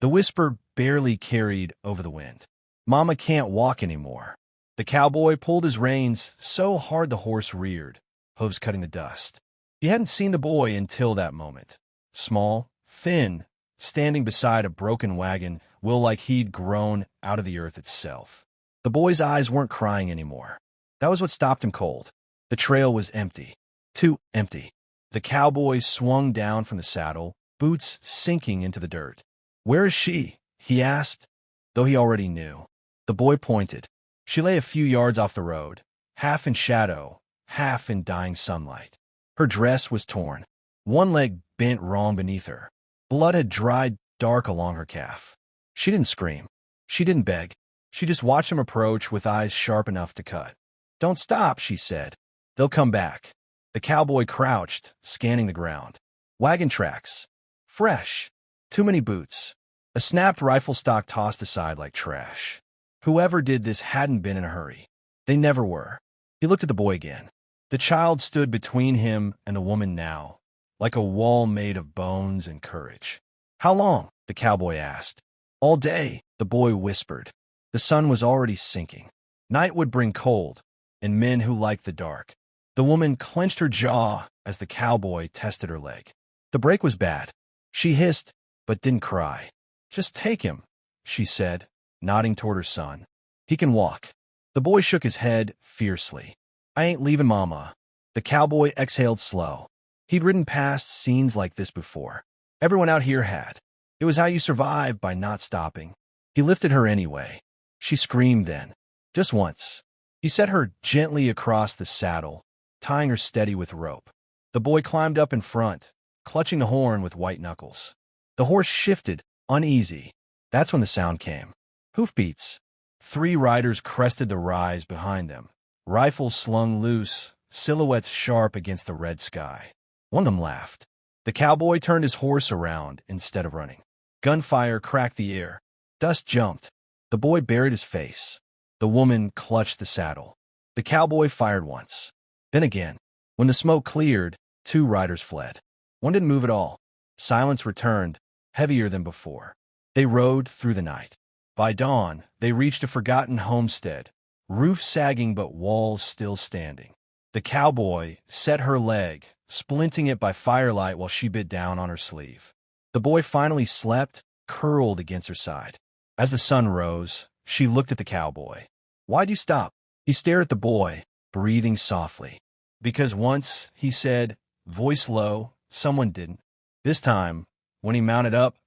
The whisper barely carried over the wind. "Mama can't walk anymore." The cowboy pulled his reins so hard the horse reared, hooves cutting the dust. He hadn't seen the boy until that moment. Small, thin, standing beside a broken wagon, like he'd grown out of the earth itself. The boy's eyes weren't crying anymore. That was what stopped him cold. The trail was empty. Too empty. The cowboy swung down from the saddle, boots sinking into the dirt. "Where is she?" he asked, though he already knew. The boy pointed. She lay a few yards off the road, half in shadow, half in dying sunlight. Her dress was torn. One leg bent wrong beneath her. Blood had dried dark along her calf. She didn't scream. She didn't beg. She just watched him approach with eyes sharp enough to cut. "Don't stop," she said. "They'll come back." The cowboy crouched, scanning the ground. Wagon tracks. Fresh. Too many boots. A snapped rifle stock tossed aside like trash. Whoever did this hadn't been in a hurry. They never were. He looked at the boy again. The child stood between him and the woman now, like a wall made of bones and courage. "How long?" the cowboy asked. "All day," the boy whispered. The sun was already sinking. Night would bring cold, and men who liked the dark. The woman clenched her jaw as the cowboy tested her leg. The break was bad. She hissed, but didn't cry. "Just take him," she said, nodding toward her son. "He can walk." The boy shook his head fiercely. "I ain't leaving Mama." The cowboy exhaled slow. He'd ridden past scenes like this before. Everyone out here had. It was how you survived, by not stopping. He lifted her anyway. She screamed then. Just once. He set her gently across the saddle, tying her steady with rope. The boy climbed up in front, clutching the horn with white knuckles. The horse shifted, uneasy. That's when the sound came. Hoofbeats. 3 riders crested the rise behind them, rifles slung loose, silhouettes sharp against the red sky. One of them laughed. The cowboy turned his horse around instead of running. Gunfire cracked the air. Dust jumped. The boy buried his face. The woman clutched the saddle. The cowboy fired once. Then again. When the smoke cleared, 2 riders fled. One didn't move at all. Silence returned, heavier than before. They rode through the night. By dawn, they reached a forgotten homestead, roof sagging but walls still standing. The cowboy set her leg, splinting it by firelight while she bit down on her sleeve. The boy finally slept, curled against her side. As the sun rose, she looked at the cowboy. "Why'd you stop?" He stared at the boy, breathing softly. "Because once," he said, voice low, "someone didn't. This time, when he mounted up,